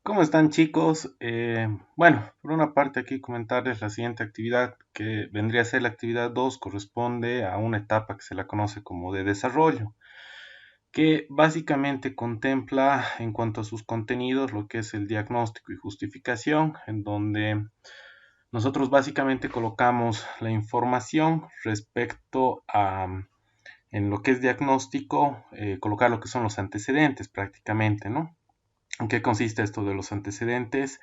¿Cómo están, chicos? Bueno, por una parte aquí comentarles la siguiente actividad que vendría a ser la actividad 2, corresponde a una etapa que se la conoce como de desarrollo, que básicamente contempla en cuanto a sus contenidos lo que es el diagnóstico y justificación, en donde nosotros básicamente colocamos la información respecto a, en lo que es diagnóstico, colocar lo que son los antecedentes prácticamente, ¿no? ¿En qué consiste esto de los antecedentes?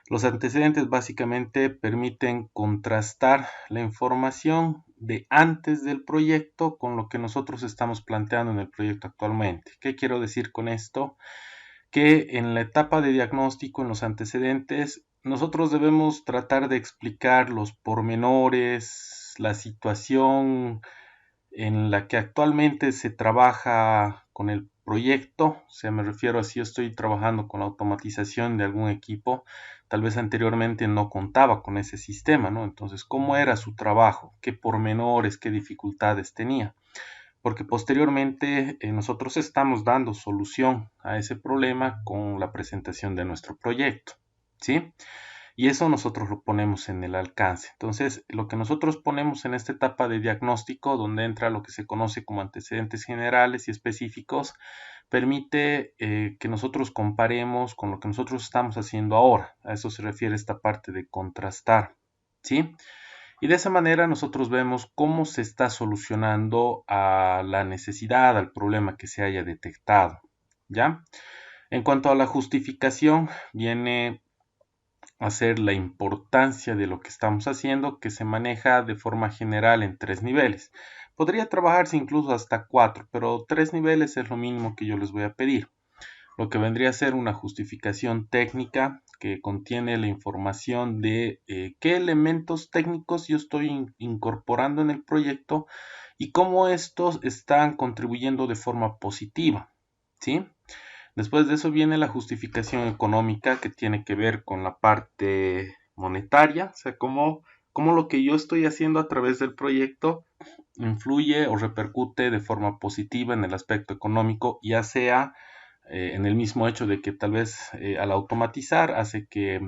Los antecedentes básicamente permiten contrastar la información de antes del proyecto con lo que nosotros estamos planteando en el proyecto actualmente. ¿Qué quiero decir con esto? Que en la etapa de diagnóstico, en los antecedentes, nosotros debemos tratar de explicar los pormenores, la situación en la que actualmente se trabaja con el proyecto, o sea, me refiero a si yo estoy trabajando con la automatización de algún equipo, tal vez anteriormente no contaba con ese sistema, ¿no? Entonces, ¿cómo era su trabajo? ¿Qué pormenores, qué dificultades tenía? Porque posteriormente nosotros estamos dando solución a ese problema con la presentación de nuestro proyecto, ¿sí? Y eso nosotros lo ponemos en el alcance. Entonces, lo que nosotros ponemos en esta etapa de diagnóstico, donde entra lo que se conoce como antecedentes generales y específicos, permite que nosotros comparemos con lo que nosotros estamos haciendo ahora. A eso se refiere esta parte de contrastar, ¿sí? Y de esa manera nosotros vemos cómo se está solucionando a la necesidad, al problema que se haya detectado, ¿ya? En cuanto a la justificación, viene hacer la importancia de lo que estamos haciendo, que se maneja de forma general en tres niveles. Podría trabajarse incluso hasta cuatro, pero tres niveles es lo mínimo que yo les voy a pedir. Lo que vendría a ser una justificación técnica que contiene la información de qué elementos técnicos yo estoy incorporando en el proyecto y cómo estos están contribuyendo de forma positiva, ¿sí? Después de eso viene la justificación económica que tiene que ver con la parte monetaria, o sea, cómo lo que yo estoy haciendo a través del proyecto influye o repercute de forma positiva en el aspecto económico, ya sea en el mismo hecho de que tal vez al automatizar hace que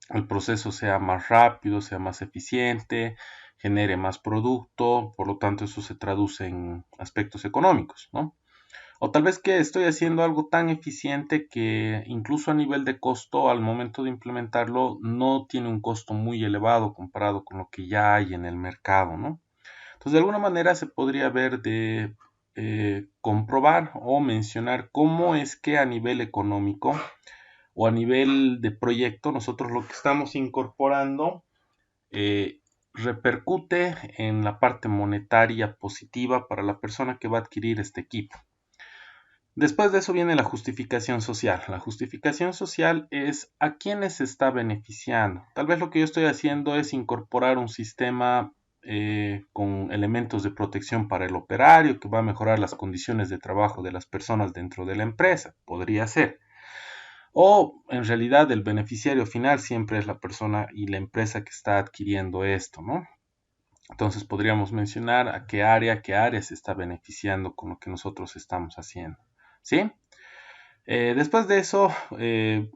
el proceso sea más rápido, sea más eficiente, genere más producto, por lo tanto eso se traduce en aspectos económicos, ¿no? O tal vez que estoy haciendo algo tan eficiente que incluso a nivel de costo, al momento de implementarlo, no tiene un costo muy elevado comparado con lo que ya hay en el mercado, ¿no? Entonces, de alguna manera se podría ver de comprobar o mencionar cómo es que a nivel económico o a nivel de proyecto nosotros lo que estamos incorporando eh, repercute en la parte monetaria positiva para la persona que va a adquirir este equipo. Después de eso viene la justificación social. La justificación social es a quiénes se está beneficiando. Tal vez lo que yo estoy haciendo es incorporar un sistema con elementos de protección para el operario que va a mejorar las condiciones de trabajo de las personas dentro de la empresa. Podría ser. O en realidad el beneficiario final siempre es la persona y la empresa que está adquiriendo esto, ¿no? Entonces podríamos mencionar a qué área se está beneficiando con lo que nosotros estamos haciendo. ¿Sí? Después de eso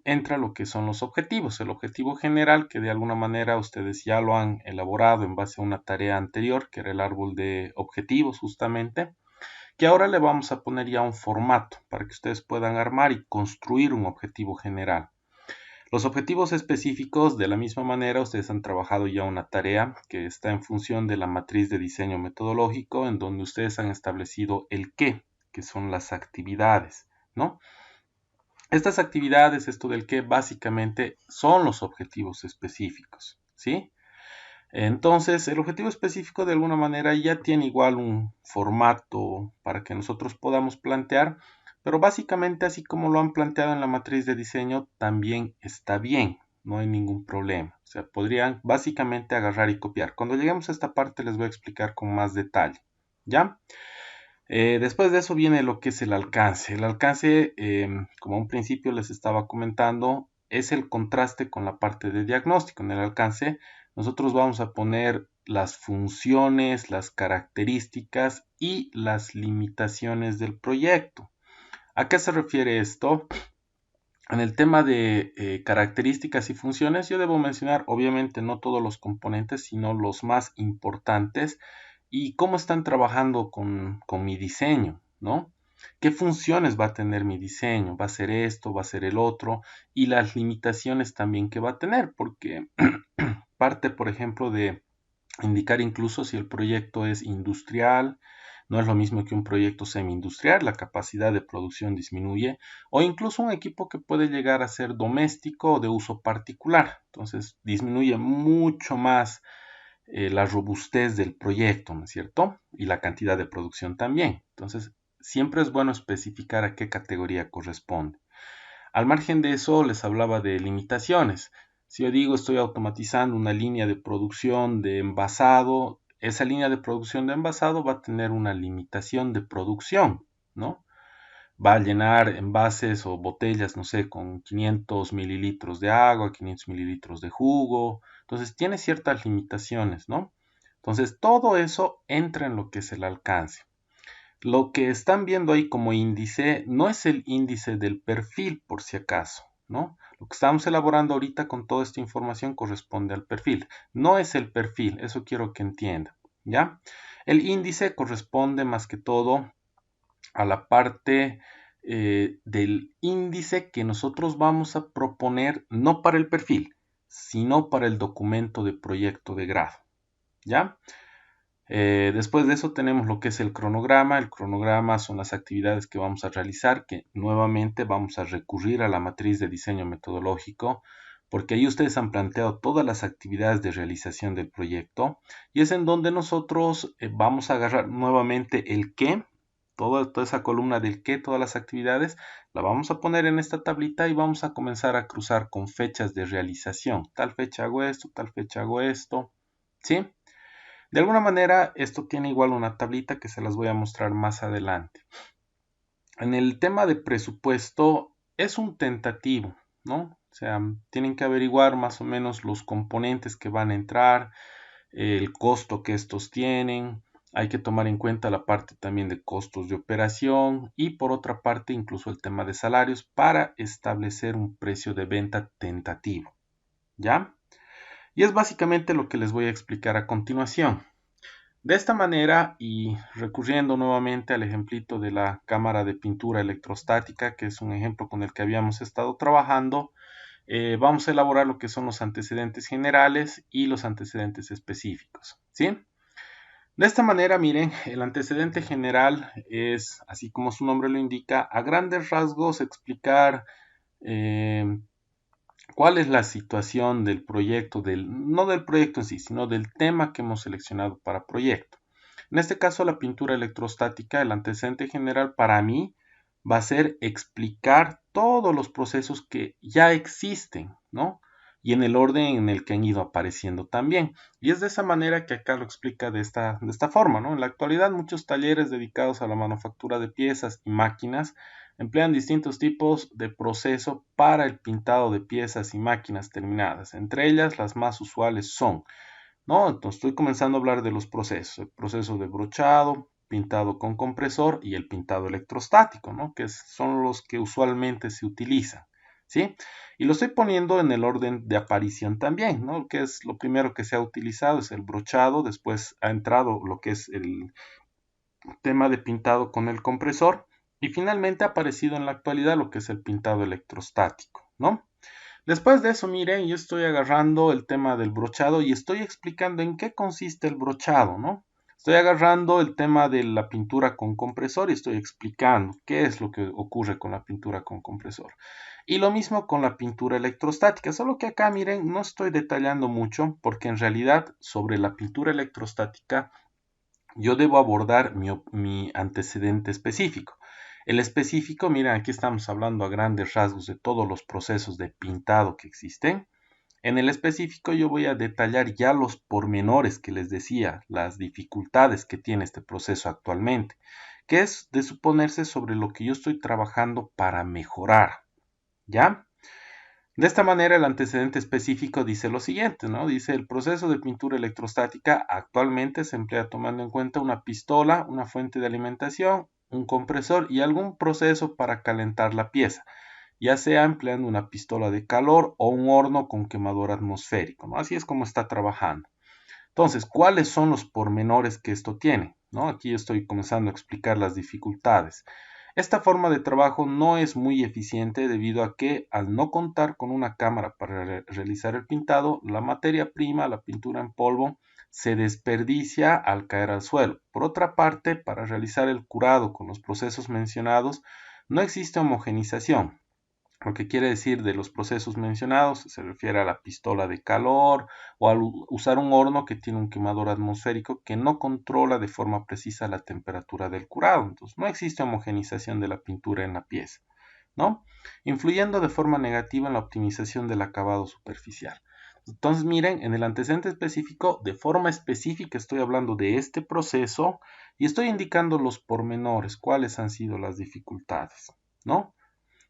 entra lo que son los objetivos. El objetivo general, que de alguna manera ustedes ya lo han elaborado en base a una tarea anterior, que era el árbol de objetivos justamente, que ahora le vamos a poner ya un formato para que ustedes puedan armar y construir un objetivo general. Los objetivos específicos, de la misma manera, ustedes han trabajado ya una tarea que está en función de la matriz de diseño metodológico, en donde ustedes han establecido el qué, que son las actividades, ¿no? Estas actividades, esto del qué, básicamente son los objetivos específicos, ¿sí? Entonces, el objetivo específico de alguna manera ya tiene igual un formato para que nosotros podamos plantear, pero básicamente así como lo han planteado en la matriz de diseño, también está bien, no hay ningún problema. O sea, podrían básicamente agarrar y copiar. Cuando lleguemos a esta parte les voy a explicar con más detalle, ¿ya? Después de eso viene lo que es el alcance. El alcance, como a un principio les estaba comentando, es el contraste con la parte de diagnóstico. En el alcance nosotros vamos a poner las funciones, las características y las limitaciones del proyecto. ¿A qué se refiere esto? En el tema de características y funciones, yo debo mencionar, obviamente, no todos los componentes, sino los más importantes y cómo están trabajando con mi diseño, ¿no? ¿Qué funciones va a tener mi diseño? ¿Va a ser esto? ¿Va a ser el otro? Y las limitaciones también que va a tener, porque parte, por ejemplo, de indicar incluso si el proyecto es industrial, no es lo mismo que un proyecto semi-industrial, la capacidad de producción disminuye, o incluso un equipo que puede llegar a ser doméstico o de uso particular. Entonces disminuye mucho más la robustez del proyecto, ¿no es cierto? Y la cantidad de producción también. Entonces siempre es bueno especificar a qué categoría corresponde. Al margen de eso, les hablaba de limitaciones. Si yo digo estoy automatizando una línea de producción de envasado, esa línea de producción de envasado va a tener una limitación de producción, ¿no? Va a llenar envases o botellas, no sé, con 500 mililitros de agua, 500 mililitros de jugo. Entonces tiene ciertas limitaciones, ¿no? Entonces todo eso entra en lo que es el alcance. Lo que están viendo ahí como índice no es el índice del perfil, por si acaso, ¿no? Lo que estamos elaborando ahorita con toda esta información corresponde al perfil. No es el perfil, eso quiero que entiendan, ¿ya? El índice corresponde más que todo a la parte del índice que nosotros vamos a proponer no para el perfil, sino para el documento de proyecto de grado, ¿ya? Después de eso tenemos lo que es el cronograma. El cronograma son las actividades que vamos a realizar, que nuevamente vamos a recurrir a la matriz de diseño metodológico, porque ahí ustedes han planteado todas las actividades de realización del proyecto y es en donde nosotros vamos a agarrar nuevamente el qué, toda esa columna del qué, todas las actividades, la vamos a poner en esta tablita y vamos a comenzar a cruzar con fechas de realización. Tal fecha hago esto, tal fecha hago esto, ¿sí? De alguna manera, esto tiene igual una tablita que se las voy a mostrar más adelante. En el tema de presupuesto, es un tentativo, ¿no? O sea, tienen que averiguar más o menos los componentes que van a entrar, el costo que estos tienen. Hay que tomar en cuenta la parte también de costos de operación y por otra parte incluso el tema de salarios para establecer un precio de venta tentativo, ¿ya? Y es básicamente lo que les voy a explicar a continuación. De esta manera, y recurriendo nuevamente al ejemplito de la cámara de pintura electrostática, que es un ejemplo con el que habíamos estado trabajando, vamos a elaborar lo que son los antecedentes generales y los antecedentes específicos, ¿sí? De esta manera, miren, el antecedente general es, así como su nombre lo indica, a grandes rasgos explicar eh, cuál es la situación del proyecto, no del proyecto en sí, sino del tema que hemos seleccionado para proyecto. En este caso, la pintura electrostática, el antecedente general para mí va a ser explicar todos los procesos que ya existen, ¿no? Y en el orden en el que han ido apareciendo también. Y es de esa manera que acá lo explica de esta forma, ¿no? En la actualidad, muchos talleres dedicados a la manufactura de piezas y máquinas emplean distintos tipos de proceso para el pintado de piezas y máquinas terminadas. Entre ellas, las más usuales son, ¿no? Entonces estoy comenzando a hablar de los procesos, el proceso de brochado, pintado con compresor y el pintado electrostático, ¿no? Que son los que usualmente se utilizan, ¿sí? Y lo estoy poniendo en el orden de aparición también, ¿no? Que es lo primero que se ha utilizado, es el brochado, después ha entrado lo que es el tema de pintado con el compresor y finalmente ha aparecido en la actualidad lo que es el pintado electrostático, ¿no? Después de eso, miren, yo estoy agarrando el tema del brochado y estoy explicando en qué consiste el brochado, ¿no? Estoy agarrando el tema de la pintura con compresor y estoy explicando qué es lo que ocurre con la pintura con compresor. Y lo mismo con la pintura electrostática, solo que acá, miren, no estoy detallando mucho porque en realidad sobre la pintura electrostática yo debo abordar mi antecedente específico. El específico, miren, aquí estamos hablando a grandes rasgos de todos los procesos de pintado que existen. En el específico yo voy a detallar ya los pormenores que les decía, las dificultades que tiene este proceso actualmente, que es de suponerse sobre lo que yo estoy trabajando para mejorar, ¿ya? De esta manera, el antecedente específico dice lo siguiente, ¿no? Dice, el proceso de pintura electrostática actualmente se emplea tomando en cuenta una pistola, una fuente de alimentación, un compresor y algún proceso para calentar la pieza. ya sea empleando una pistola de calor o un horno con quemador atmosférico, ¿no? Así es como está trabajando. Entonces, ¿cuáles son los pormenores que esto tiene? ¿No? Aquí estoy comenzando a explicar las dificultades. Esta forma de trabajo no es muy eficiente debido a que al no contar con una cámara para realizar el pintado, la materia prima, la pintura en polvo, se desperdicia al caer al suelo. Por otra parte, para realizar el curado con los procesos mencionados, no existe homogenización. Lo que quiere decir de los procesos mencionados se refiere a la pistola de calor o al usar un horno que tiene un quemador atmosférico que no controla de forma precisa la temperatura del curado. Entonces no existe homogenización de la pintura en la pieza, ¿no? Influyendo de forma negativa en la optimización del acabado superficial. Entonces miren, en el antecedente específico, de forma específica estoy hablando de este proceso y estoy indicando los pormenores, cuáles han sido las dificultades, ¿no?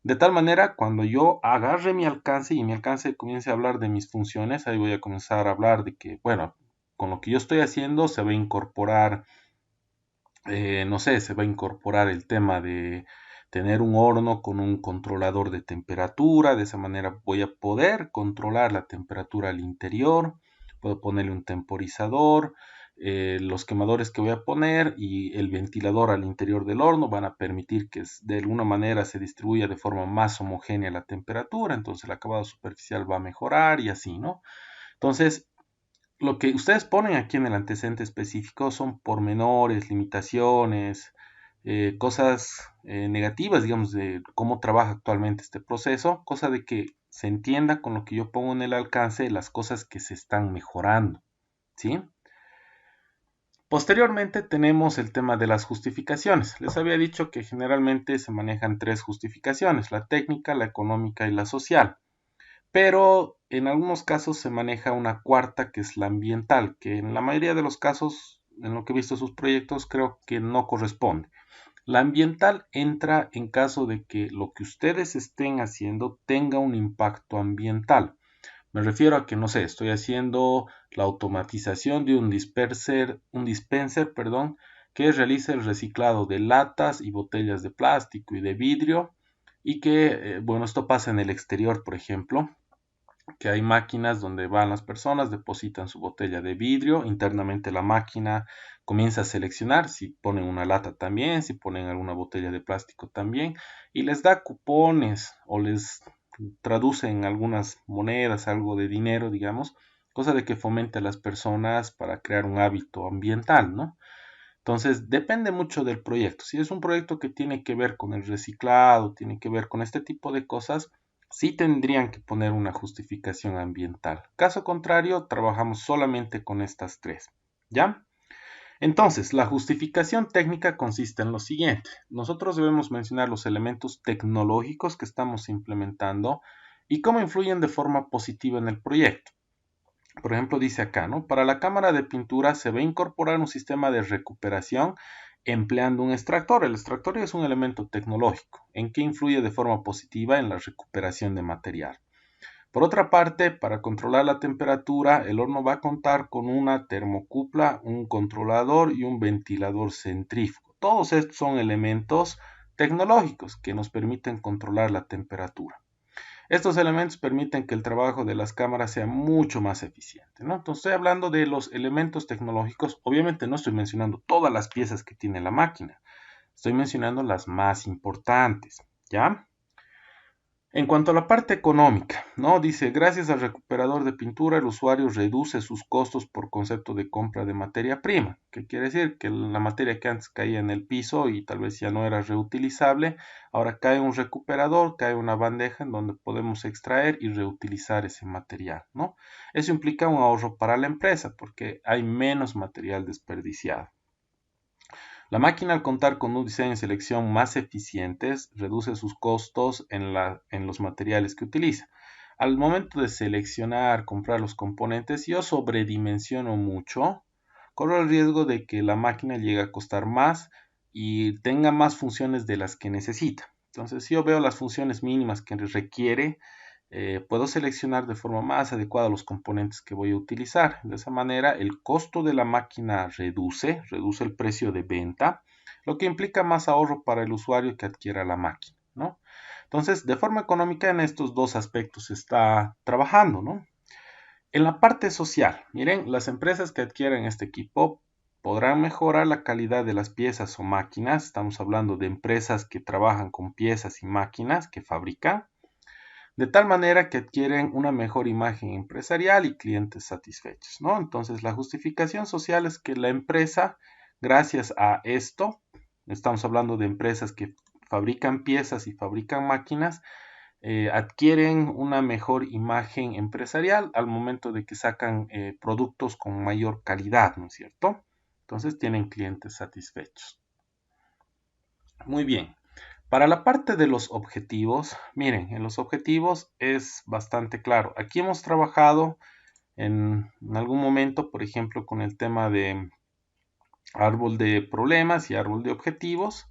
De tal manera, cuando yo agarre mi alcance y mi alcance comience a hablar de mis funciones, ahí voy a comenzar a hablar de que, bueno, con lo que yo estoy haciendo se va a incorporar, no sé, se va a incorporar el tema de tener un horno con un controlador de temperatura. De esa manera voy a poder controlar la temperatura al interior. Puedo ponerle un temporizador. Los quemadores que voy a poner y el ventilador al interior del horno van a permitir que de alguna manera se distribuya de forma más homogénea la temperatura. Entonces el acabado superficial va a mejorar y así, ¿no? Entonces, lo que ustedes ponen aquí en el antecedente específico son pormenores, limitaciones, cosas negativas, digamos, de cómo trabaja actualmente este proceso, cosa de que se entienda con lo que yo pongo en el alcance las cosas que se están mejorando, ¿sí? Posteriormente tenemos el tema de las justificaciones. Les había dicho que generalmente se manejan tres justificaciones, la técnica, la económica y la social. Pero en algunos casos se maneja una cuarta que es la ambiental, que en la mayoría de los casos, en lo que he visto sus proyectos, creo que no corresponde. La ambiental entra en caso de que lo que ustedes estén haciendo tenga un impacto ambiental. Me refiero a que, no sé, estoy haciendo la automatización de un dispenser, perdón, que realice el reciclado de latas y botellas de plástico y de vidrio y que, bueno, esto pasa en el exterior, por ejemplo, que hay máquinas donde van las personas, depositan su botella de vidrio, internamente la máquina comienza a seleccionar si ponen una lata también, si ponen alguna botella de plástico también, y les da cupones o les traducen algunas monedas, algo de dinero, digamos, cosa de que fomente a las personas para crear un hábito ambiental, ¿no? Entonces, depende mucho del proyecto. Si es un proyecto que tiene que ver con el reciclado, tiene que ver con este tipo de cosas, sí tendrían que poner una justificación ambiental. Caso contrario, trabajamos solamente con estas tres. ¿Ya? Entonces, la justificación técnica consiste en lo siguiente. Nosotros debemos mencionar los elementos tecnológicos que estamos implementando y cómo influyen de forma positiva en el proyecto. Por ejemplo, dice acá, ¿no? Para la cámara de pintura se va a incorporar un sistema de recuperación empleando un extractor. El extractor es un elemento tecnológico en que influye de forma positiva en la recuperación de material. Por otra parte, para controlar la temperatura, el horno va a contar con una termocupla, un controlador y un ventilador centrífugo. Todos estos son elementos tecnológicos que nos permiten controlar la temperatura. Estos elementos permiten que el trabajo de las cámaras sea mucho más eficiente, ¿no? Entonces estoy hablando de los elementos tecnológicos. Obviamente no estoy mencionando todas las piezas que tiene la máquina. Estoy mencionando las más importantes, ¿ya? En cuanto a la parte económica, ¿no? Dice, gracias al recuperador de pintura, el usuario reduce sus costos por concepto de compra de materia prima. ¿Qué quiere decir? Que la materia que antes caía en el piso y tal vez ya no era reutilizable, ahora cae un recuperador, cae una bandeja en donde podemos extraer y reutilizar ese material, ¿no? Eso implica un ahorro para la empresa porque hay menos material desperdiciado. La máquina, al contar con un diseño y selección más eficientes, reduce sus costos en los materiales que utiliza. Al momento de seleccionar, comprar los componentes, si yo sobredimensiono mucho, corro el riesgo de que la máquina llegue a costar más y tenga más funciones de las que necesita. Entonces, si yo veo las funciones mínimas que requiere, puedo seleccionar de forma más adecuada los componentes que voy a utilizar. De esa manera, el costo de la máquina reduce el precio de venta, lo que implica más ahorro para el usuario que adquiera la máquina, ¿no? Entonces, de forma económica en estos dos aspectos se está trabajando, ¿no? En la parte social, miren, las empresas que adquieren este equipo podrán mejorar la calidad de las piezas o máquinas. Estamos hablando de empresas que trabajan con piezas y máquinas que fabrican, de tal manera que adquieren una mejor imagen empresarial y clientes satisfechos, ¿no? Entonces, la justificación social es que la empresa, gracias a esto, estamos hablando de empresas que fabrican piezas y fabrican máquinas, adquieren una mejor imagen empresarial al momento de que sacan productos con mayor calidad, ¿no es cierto? Entonces tienen clientes satisfechos. Muy bien. Para la parte de los objetivos, miren, en los objetivos es bastante claro. Aquí hemos trabajado en algún momento, por ejemplo, con el tema de árbol de problemas y árbol de objetivos,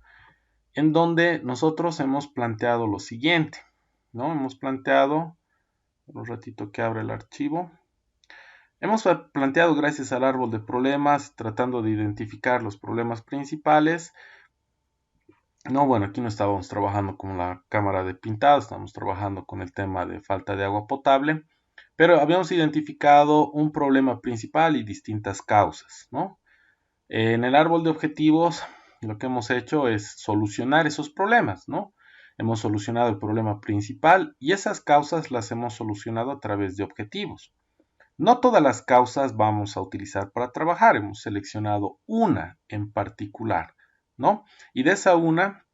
en donde nosotros hemos planteado lo siguiente, ¿no? Hemos planteado, un ratito que abre el archivo, hemos planteado gracias al árbol de problemas, tratando de identificar los problemas principales. No, bueno, aquí no estábamos trabajando con la cámara de pintado, estábamos trabajando con el tema de falta de agua potable, pero habíamos identificado un problema principal y distintas causas, ¿no? En el árbol de objetivos, lo que hemos hecho es solucionar esos problemas, ¿no? Hemos solucionado el problema principal y esas causas las hemos solucionado a través de objetivos. No todas las causas vamos a utilizar para trabajar, hemos seleccionado una en particular, ¿no? Y de esa una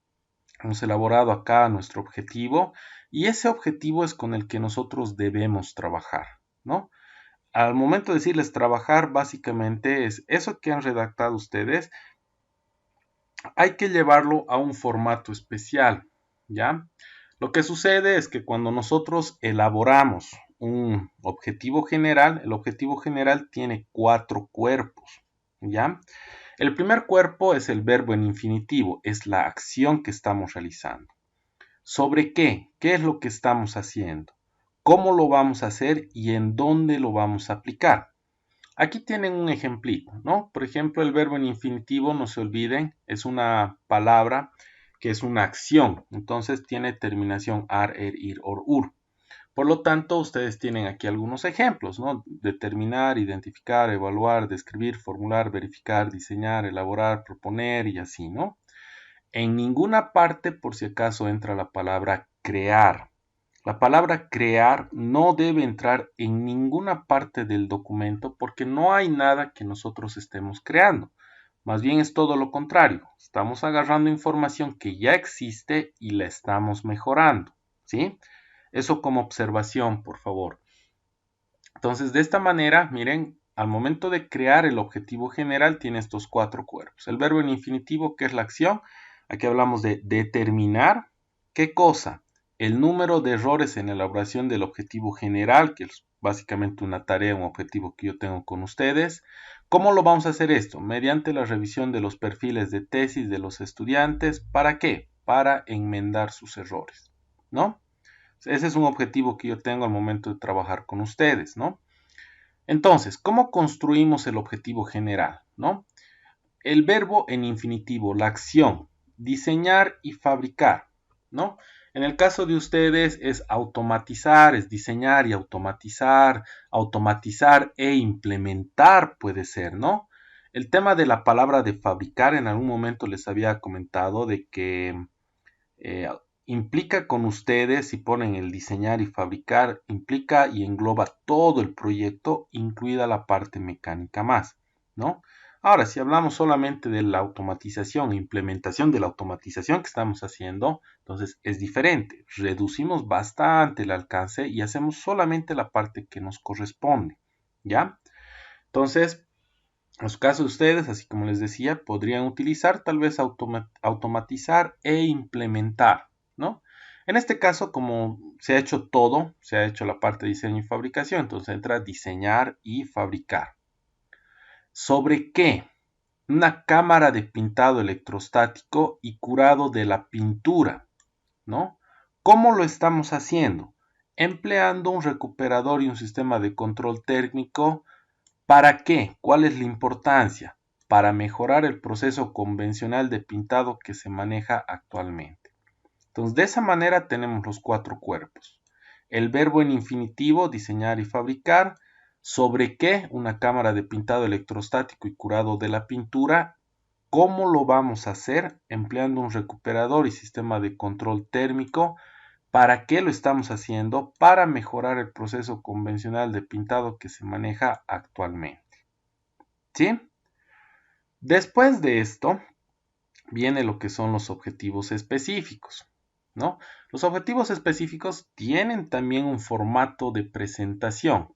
hemos elaborado acá nuestro objetivo y ese objetivo es con el que nosotros debemos trabajar, ¿no? Al momento de decirles trabajar, básicamente es eso que han redactado ustedes, hay que llevarlo a un formato especial, ¿ya? Lo que sucede es que cuando nosotros elaboramos un objetivo general, el objetivo general tiene 4 cuerpos, ¿ya? El primer cuerpo es el verbo en infinitivo, es la acción que estamos realizando. ¿Sobre qué? ¿Qué es lo que estamos haciendo? ¿Cómo lo vamos a hacer y en dónde lo vamos a aplicar? Aquí tienen un ejemplito, ¿no? Por ejemplo, el verbo en infinitivo, no se olviden, es una palabra que es una acción. Entonces tiene terminación ar, er, ir, or, ur. Por lo tanto, ustedes tienen aquí algunos ejemplos, ¿no? Determinar, identificar, evaluar, describir, formular, verificar, diseñar, elaborar, proponer y así, ¿no? En ninguna parte, por si acaso, entra la palabra crear. La palabra crear no debe entrar en ninguna parte del documento porque no hay nada que nosotros estemos creando. Más bien es todo lo contrario. Estamos agarrando información que ya existe y la estamos mejorando, ¿sí? Eso como observación, por favor. Entonces, de esta manera, miren, al momento de crear el objetivo general tiene estos 4 cuerpos. El verbo en infinitivo, que es la acción. Aquí hablamos de determinar. ¿Qué cosa? El número de errores en la elaboración del objetivo general, que es básicamente una tarea, un objetivo que yo tengo con ustedes. ¿Cómo lo vamos a hacer esto? Mediante la revisión de los perfiles de tesis de los estudiantes. ¿Para qué? Para enmendar sus errores, ¿no? Ese es un objetivo que yo tengo al momento de trabajar con ustedes, ¿no? Entonces, ¿cómo construimos el objetivo general, ¿no? El verbo en infinitivo, la acción, diseñar y fabricar, ¿no? En el caso de ustedes es automatizar, es diseñar y automatizar, automatizar e implementar puede ser, ¿no? El tema de la palabra de fabricar, en algún momento les había comentado de que eh, implica con ustedes, si ponen el diseñar y fabricar, implica y engloba todo el proyecto, incluida la parte mecánica más, ¿no? Ahora, si hablamos solamente de la automatización e implementación de la automatización que estamos haciendo, entonces es diferente. Reducimos bastante el alcance y hacemos solamente la parte que nos corresponde, ¿ya? Entonces, en los casos de ustedes, así como les decía, podrían utilizar tal vez automatizar e implementar, ¿no? En este caso, como se ha hecho todo, se ha hecho la parte de diseño y fabricación, entonces entra diseñar y fabricar. ¿Sobre qué? Una cámara de pintado electrostático y curado de la pintura, ¿no? ¿Cómo lo estamos haciendo? Empleando un recuperador y un sistema de control térmico. ¿Para qué? ¿Cuál es la importancia? Para mejorar el proceso convencional de pintado que se maneja actualmente. Entonces, de esa manera tenemos los 4 cuerpos. El verbo en infinitivo, diseñar y fabricar. ¿Sobre qué? Una cámara de pintado electrostático y curado de la pintura. ¿Cómo lo vamos a hacer? Empleando un recuperador y sistema de control térmico. ¿Para qué lo estamos haciendo? Para mejorar el proceso convencional de pintado que se maneja actualmente. ¿Sí? Después de esto, viene lo que son los objetivos específicos, ¿no? Los objetivos específicos tienen también un formato de presentación,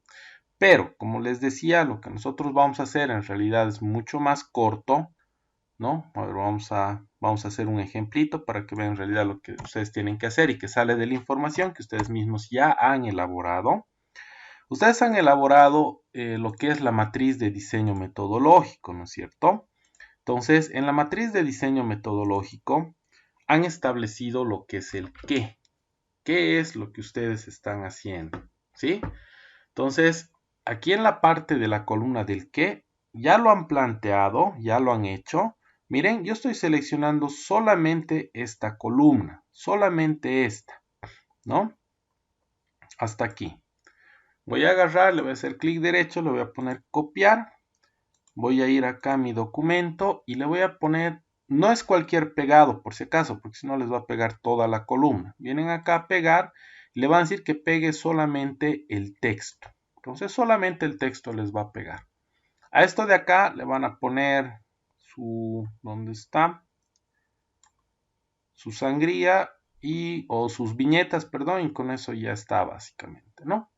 pero como les decía, lo que nosotros vamos a hacer en realidad es mucho más corto, ¿no? A ver, vamos a hacer un ejemplito para que vean en realidad lo que ustedes tienen que hacer y que sale de la información que ustedes mismos ya han elaborado. Ustedes han elaborado lo que es la matriz de diseño metodológico, ¿no es cierto? Entonces, en la matriz de diseño metodológico han establecido lo que es el qué. ¿Qué es lo que ustedes están haciendo? ¿Sí? Entonces, aquí en la parte de la columna del qué, ya lo han planteado, ya lo han hecho. Miren, yo estoy seleccionando solamente esta columna, solamente esta, ¿no? Hasta aquí. Voy a agarrar, le voy a hacer clic derecho, le voy a poner copiar. Voy a ir acá a mi documento y le voy a poner, no es cualquier pegado por si acaso, porque si no les va a pegar toda la columna. Vienen acá a pegar y le van a decir que pegue solamente el texto. Entonces solamente el texto les va a pegar. A esto de acá le van a poner ¿dónde está? Su sangría o sus viñetas, perdón, y con eso ya está básicamente, ¿no?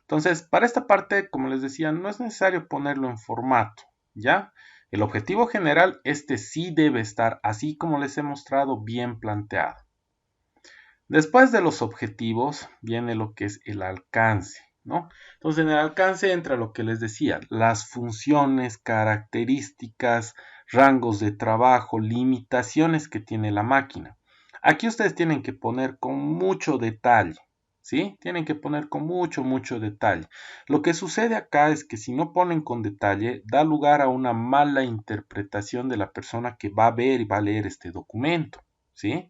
Entonces, para esta parte, como les decía, no es necesario ponerlo en formato, ¿ya? El objetivo general, este sí debe estar, así como les he mostrado, bien planteado. Después de los objetivos, viene lo que es el alcance, ¿no? Entonces, en el alcance entra lo que les decía, las funciones, características, rangos de trabajo, limitaciones que tiene la máquina. Aquí ustedes tienen que poner con mucho detalle, ¿sí? Tienen que poner con mucho detalle. Lo que sucede acá es que si no ponen con detalle, da lugar a una mala interpretación de la persona que va a ver y va a leer este documento, ¿sí?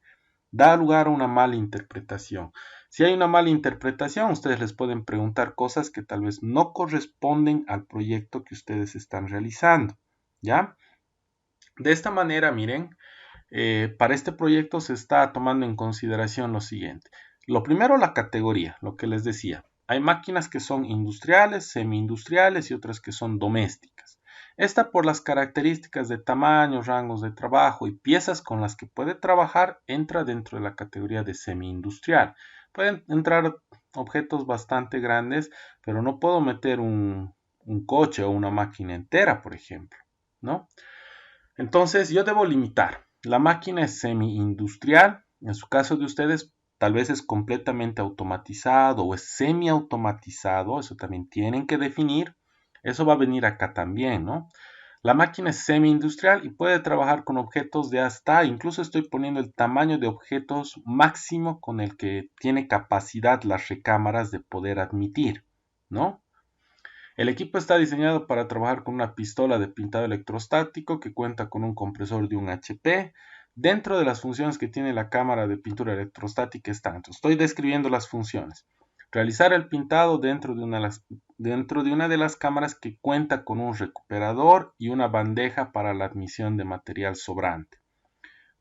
Da lugar a una mala interpretación. Si hay una mala interpretación, ustedes les pueden preguntar cosas que tal vez no corresponden al proyecto que ustedes están realizando, ¿ya? De esta manera, miren, para este proyecto se está tomando en consideración lo siguiente. Lo primero, la categoría, lo que les decía. Hay máquinas que son industriales, semi-industriales y otras que son domésticas. Esta por las características de tamaño, rangos de trabajo y piezas con las que puede trabajar entra dentro de la categoría de semi-industrial. Pueden entrar objetos bastante grandes, pero no puedo meter un coche o una máquina entera, por ejemplo, ¿no? Entonces yo debo limitar. La máquina es semi-industrial. En su caso de ustedes, tal vez es completamente automatizado o es semi-automatizado. Eso también tienen que definir. Eso va a venir acá también, ¿no? La máquina es semi-industrial y puede trabajar con objetos de hasta, incluso estoy poniendo el tamaño de objetos máximo con el que tiene capacidad las recámaras de poder admitir, ¿no? El equipo está diseñado para trabajar con una pistola de pintado electrostático que cuenta con un compresor de un HP. Dentro de las funciones que tiene la cámara de pintura electrostática están, estoy describiendo las funciones. Realizar el pintado dentro de una de las cámaras que cuenta con un recuperador y una bandeja para la admisión de material sobrante.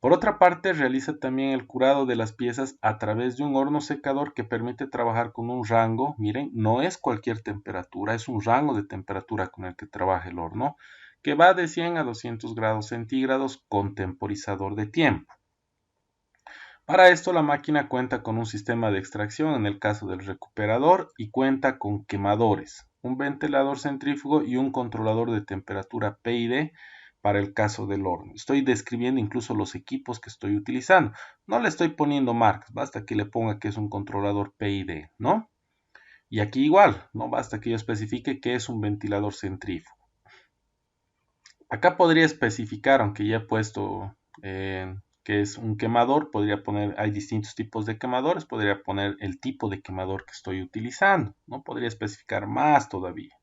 Por otra parte, realiza también el curado de las piezas a través de un horno secador que permite trabajar con un rango, miren, no es cualquier temperatura, es un rango de temperatura con el que trabaja el horno, que va de 100 a 200 grados centígrados con temporizador de tiempo. Para esto la máquina cuenta con un sistema de extracción en el caso del recuperador y cuenta con quemadores, un ventilador centrífugo y un controlador de temperatura PID para el caso del horno. Estoy describiendo incluso los equipos que estoy utilizando. No le estoy poniendo marcas, basta que le ponga que es un controlador PID, ¿no? Y aquí igual, no basta que yo especifique que es un ventilador centrífugo. Acá podría especificar, aunque ya he puesto que es un quemador, podría poner, hay distintos tipos de quemadores, podría poner el tipo de quemador que estoy utilizando, ¿no? Podría especificar más todavía.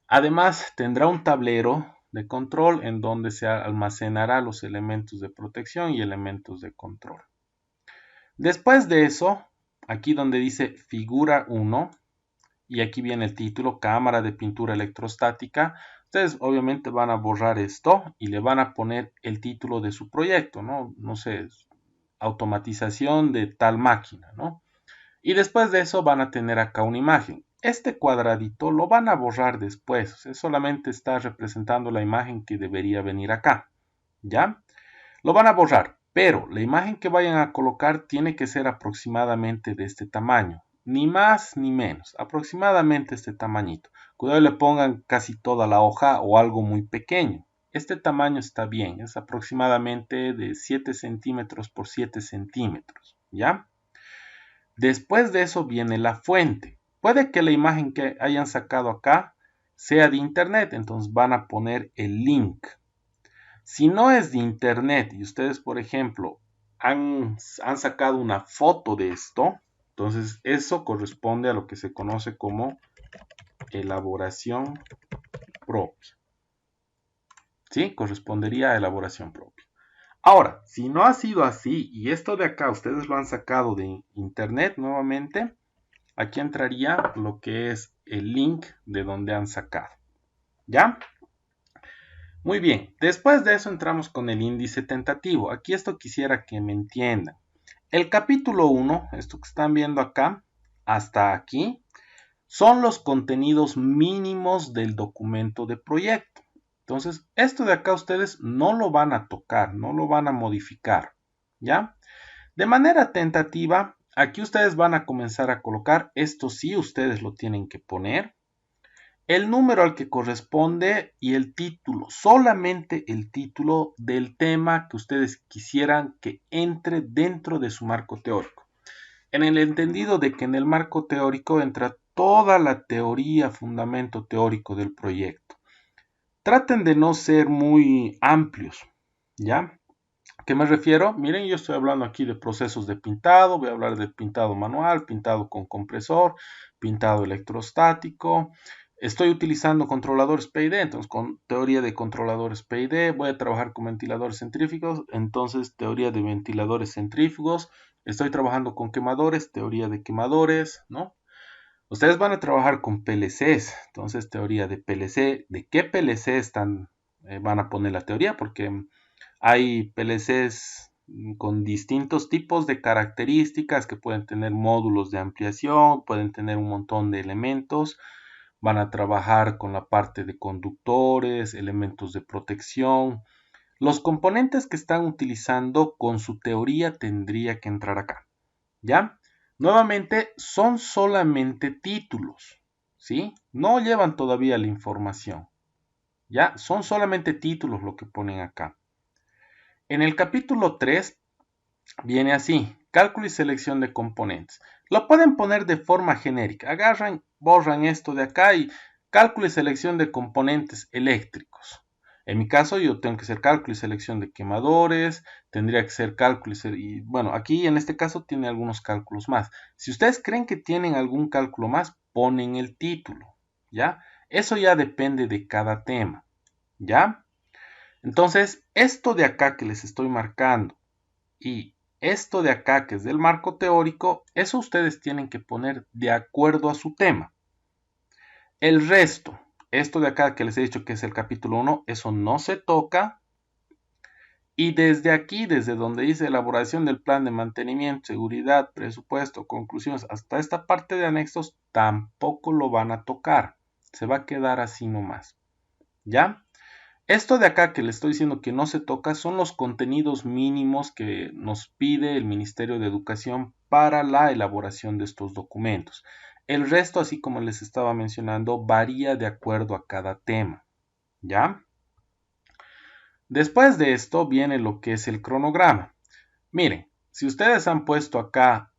Además, tendrá un tablero de control en donde se almacenará los elementos de protección y elementos de control. Después de eso, aquí donde dice figura 1, y aquí viene el título, cámara de pintura electrostática, ustedes obviamente van a borrar esto y le van a poner el título de su proyecto, ¿no? No sé, automatización de tal máquina, ¿no? Y después de eso van a tener acá una imagen. Este cuadradito lo van a borrar después, o sea, solamente está representando la imagen que debería venir acá, ¿ya? Lo van a borrar, pero la imagen que vayan a colocar tiene que ser aproximadamente de este tamaño, ni más ni menos, aproximadamente este tamañito. Cuidado le pongan casi toda la hoja o algo muy pequeño. Este tamaño está bien, es aproximadamente de 7 centímetros por 7 centímetros, ¿ya? Después de eso viene la fuente. Puede que la imagen que hayan sacado acá sea de internet, entonces van a poner el link. Si no es de internet y ustedes, por ejemplo, han sacado una foto de esto, entonces eso corresponde a lo que se conoce como elaboración propia. ¿Sí? Correspondería a elaboración propia. Ahora, si no ha sido así y esto de acá ustedes lo han sacado de internet nuevamente, aquí entraría lo que es el link de donde han sacado. ¿Ya? Muy bien, después de eso entramos con el índice tentativo. Aquí esto quisiera que me entiendan. El capítulo 1, esto que están viendo acá, hasta aquí, son los contenidos mínimos del documento de proyecto. Entonces, esto de acá ustedes no lo van a tocar, no lo van a modificar, ¿ya? De manera tentativa, aquí ustedes van a comenzar a colocar, esto sí ustedes lo tienen que poner, el número al que corresponde y el título, solamente el título del tema que ustedes quisieran que entre dentro de su marco teórico. En el entendido de que en el marco teórico entra toda la teoría, fundamento teórico del proyecto. Traten de no ser muy amplios, ¿ya? ¿A qué me refiero? Miren, yo estoy hablando aquí de procesos de pintado, voy a hablar de pintado manual, pintado con compresor, pintado electrostático. Estoy utilizando controladores PID, entonces con teoría de controladores PID, voy a trabajar con ventiladores centrífugos, entonces teoría de ventiladores centrífugos. Estoy trabajando con quemadores, teoría de quemadores, ¿no? Ustedes van a trabajar con PLCs, entonces teoría de PLC, ¿de qué PLC van a poner la teoría? Porque hay PLCs con distintos tipos de características que pueden tener módulos de ampliación, pueden tener un montón de elementos. Van a trabajar con la parte de conductores, elementos de protección. Los componentes que están utilizando con su teoría tendría que entrar acá, ¿ya? Nuevamente, son solamente títulos, ¿sí? No llevan todavía la información, ¿ya? Son solamente títulos lo que ponen acá. En el capítulo 3 viene así, cálculo y selección de componentes. Lo pueden poner de forma genérica, agarran, borran esto de acá y cálculo y selección de componentes eléctricos. En mi caso yo tengo que hacer cálculo y selección de quemadores, tendría que ser cálculo y bueno, aquí en este caso tiene algunos cálculos más. Si ustedes creen que tienen algún cálculo más, ponen el título, ¿ya? Eso ya depende de cada tema, ¿ya? Entonces, esto de acá que les estoy marcando y esto de acá que es del marco teórico, eso ustedes tienen que poner de acuerdo a su tema. El resto, esto de acá que les he dicho que es el capítulo 1, eso no se toca. Y desde aquí, desde donde dice elaboración del plan de mantenimiento, seguridad, presupuesto, conclusiones, hasta esta parte de anexos, tampoco lo van a tocar. Se va a quedar así nomás. ¿Ya? Esto de acá que le estoy diciendo que no se toca son los contenidos mínimos que nos pide el Ministerio de Educación para la elaboración de estos documentos. El resto, así como les estaba mencionando, varía de acuerdo a cada tema. ¿Ya? Después de esto viene lo que es el cronograma. Miren, si ustedes han puesto acá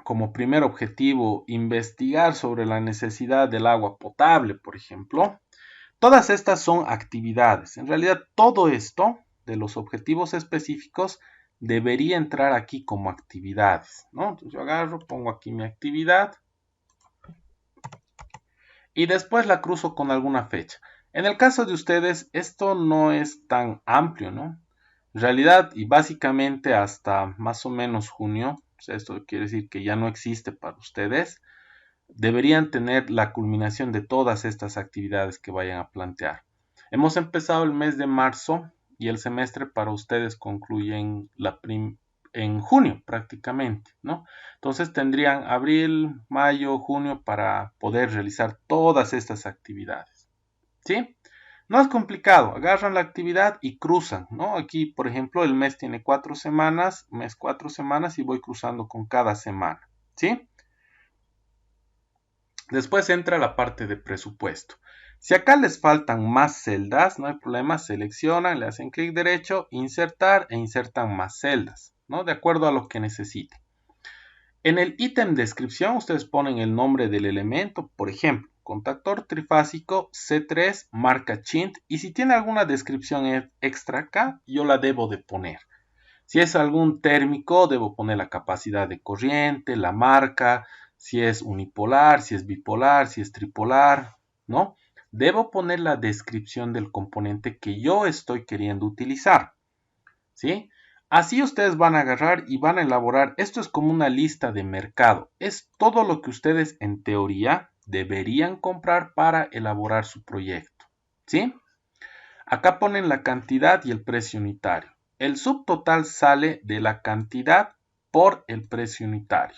como primer objetivo investigar sobre la necesidad del agua potable, por ejemplo, todas estas son actividades. En realidad, todo esto de los objetivos específicos debería entrar aquí como actividades, ¿no? Entonces yo agarro, pongo aquí mi actividad y después la cruzo con alguna fecha. En el caso de ustedes, esto no es tan amplio, ¿no? En realidad y básicamente hasta más o menos junio, o sea, esto quiere decir que ya no existe para ustedes, deberían tener la culminación de todas estas actividades que vayan a plantear. Hemos empezado el mes de marzo y el semestre para ustedes concluye en junio prácticamente, ¿no? Entonces tendrían abril, mayo, junio para poder realizar todas estas actividades, ¿sí? No es complicado, agarran la actividad y cruzan, ¿no? Aquí, por ejemplo, el mes tiene 4 semanas, mes 4 semanas y voy cruzando con cada semana, ¿sí? Después entra la parte de presupuesto. Si acá les faltan más celdas, no hay problema, seleccionan, le hacen clic derecho, insertar e insertan más celdas, ¿no? De acuerdo a lo que necesiten. En el ítem descripción ustedes ponen el nombre del elemento, por ejemplo, contactor trifásico C3 marca Chint, y si tiene alguna descripción extra acá, yo la debo de poner. Si es algún térmico, debo poner la capacidad de corriente, la marca, si es unipolar, si es bipolar, si es tripolar, ¿no? Debo poner la descripción del componente que yo estoy queriendo utilizar, ¿sí? Así ustedes van a agarrar y van a elaborar, esto es como una lista de mercado, es todo lo que ustedes en teoría deberían comprar para elaborar su proyecto, ¿sí? Acá ponen la cantidad y el precio unitario. El subtotal sale de la cantidad por el precio unitario.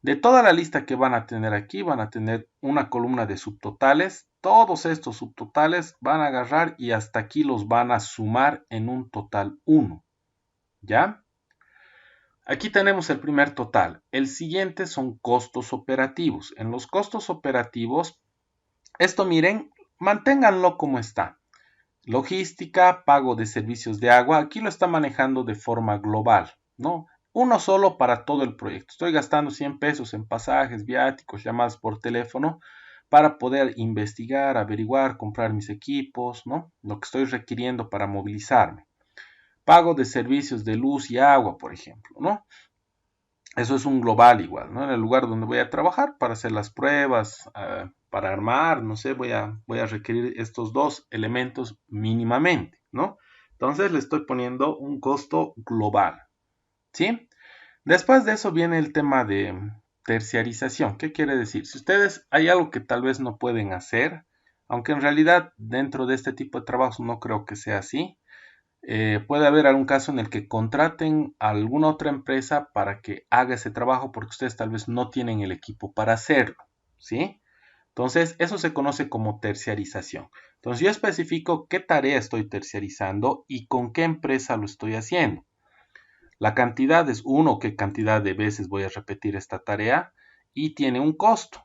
De toda la lista que van a tener aquí, van a tener una columna de subtotales. Todos estos subtotales van a agarrar y hasta aquí los van a sumar en un total 1. ¿Ya? Aquí tenemos el primer total. El siguiente son costos operativos. En los costos operativos, esto miren, manténganlo como está. Logística, pago de servicios de agua, aquí lo está manejando de forma global, ¿no? Uno solo para todo el proyecto. Estoy gastando 100 pesos en pasajes, viáticos, llamadas por teléfono para poder investigar, averiguar, comprar mis equipos, ¿no? Lo que estoy requiriendo para movilizarme. Pago de servicios de luz y agua, por ejemplo, ¿no? Eso es un global igual, ¿no? En el lugar donde voy a trabajar para hacer las pruebas, para armar, no sé, voy a requerir estos dos elementos mínimamente, ¿no? Entonces le estoy poniendo un costo global, ¿sí? Después de eso viene el tema de terciarización. ¿Qué quiere decir? Si ustedes hay algo que tal vez no pueden hacer, aunque en realidad dentro de este tipo de trabajos no creo que sea así, puede haber algún caso en el que contraten a alguna otra empresa para que haga ese trabajo porque ustedes tal vez no tienen el equipo para hacerlo, ¿sí? Entonces, eso se conoce como terciarización. Entonces, yo especifico qué tarea estoy terciarizando y con qué empresa lo estoy haciendo. La cantidad es uno, qué cantidad de veces voy a repetir esta tarea y tiene un costo,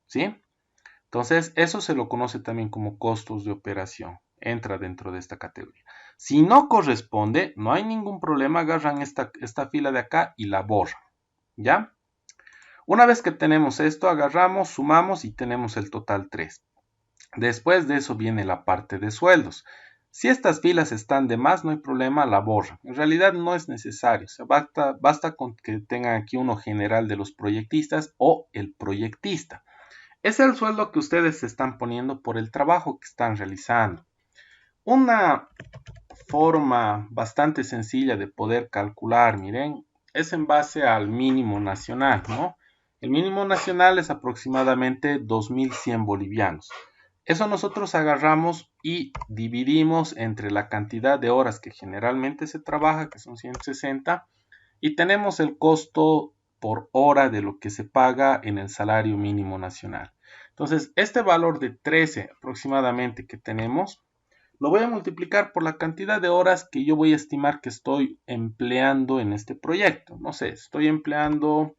¿sí? Entonces, eso se lo conoce también como costos de operación. Entra dentro de esta categoría. Si no corresponde, no hay ningún problema, agarran esta fila de acá y la borran, ¿ya? Una vez que tenemos esto, agarramos, sumamos y tenemos el total 3. Después de eso viene la parte de sueldos. Si estas filas están de más, no hay problema, la borran. En realidad no es necesario, o sea, basta con que tengan aquí uno general de los proyectistas o el proyectista. Es el sueldo que ustedes se están poniendo por el trabajo que están realizando. Una forma bastante sencilla de poder calcular, miren, es en base al mínimo nacional, ¿no? El mínimo nacional es aproximadamente 2.100 bolivianos. Eso nosotros agarramos y dividimos entre la cantidad de horas que generalmente se trabaja, que son 160, y tenemos el costo por hora de lo que se paga en el salario mínimo nacional. Entonces, este valor de 13 aproximadamente que tenemos, lo voy a multiplicar por la cantidad de horas que yo voy a estimar que estoy empleando en este proyecto. No sé, estoy empleando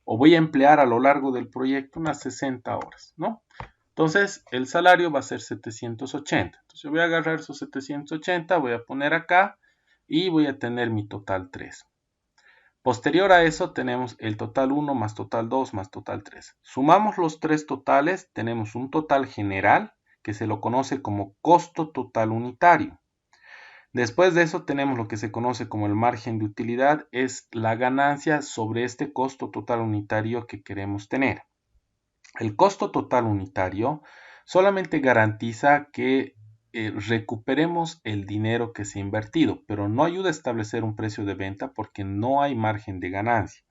o voy a emplear a lo largo del proyecto unas 60 horas, ¿no? Entonces, el salario va a ser 780. Entonces, yo voy a agarrar esos 780, voy a poner acá y voy a tener mi total 3. Posterior a eso tenemos el total 1 más total 2 más total 3. Sumamos los tres totales, tenemos un total general que se lo conoce como costo total unitario. Después de eso tenemos lo que se conoce como el margen de utilidad, es la ganancia sobre este costo total unitario que queremos tener. El costo total unitario solamente garantiza que recuperemos el dinero que se ha invertido, pero no ayuda a establecer un precio de venta porque no hay margen de ganancia.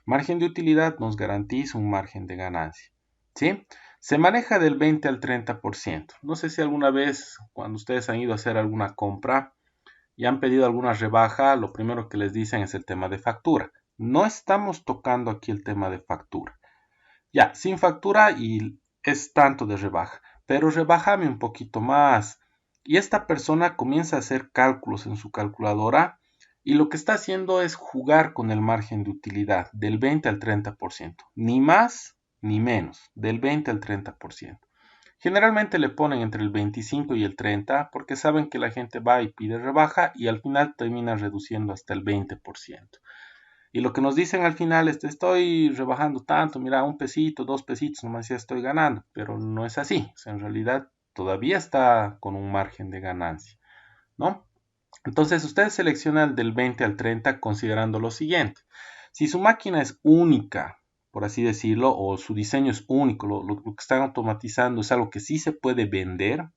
Margen de utilidad nos garantiza un margen de ganancia, ¿sí? Se maneja del 20 al 30%. No sé si alguna vez, cuando ustedes han ido a hacer alguna compra y han pedido alguna rebaja, lo primero que les dicen es el tema de factura. No estamos tocando aquí el tema de factura. Ya, sin factura y es tanto de rebaja, pero rebájame un poquito más. Y esta persona comienza a hacer cálculos en su calculadora y lo que está haciendo es jugar con el margen de utilidad del 20 al 30%, ni más ni menos, del 20 al 30%. Generalmente le ponen entre el 25 y el 30 porque saben que la gente va y pide rebaja y al final termina reduciendo hasta el 20%. Y lo que nos dicen al final es, estoy rebajando tanto, mira, un pesito, dos pesitos, nomás ya estoy ganando, pero no es así. O sea, en realidad todavía está con un margen de ganancia, ¿no? Entonces ustedes seleccionan del 20 al 30 considerando lo siguiente. Si su máquina es única, por así decirlo, o su diseño es único, lo que están automatizando es algo que sí se puede vender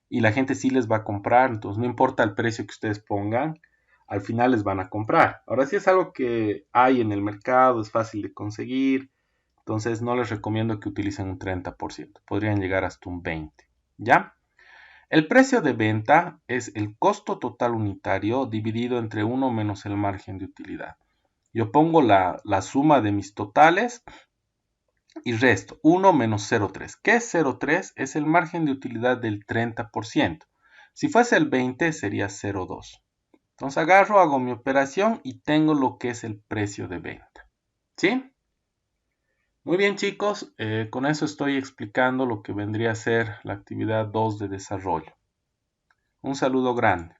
y la gente sí les va a comprar, entonces no importa el precio que ustedes pongan, al final les van a comprar. Ahora sí es algo que hay en el mercado, es fácil de conseguir, entonces no les recomiendo que utilicen un 30%, podrían llegar hasta un 20%, ¿ya? El precio de venta es el costo total unitario dividido entre 1 menos el margen de utilidad. Yo pongo la suma de mis totales y resto 1 menos 0,3. ¿Qué es 0,3? Es el margen de utilidad del 30%. Si fuese el 20 sería 0,2. Entonces agarro, hago mi operación y tengo lo que es el precio de venta. ¿Sí? Muy bien chicos, con eso estoy explicando lo que vendría a ser la actividad 2 de desarrollo. Un saludo grande.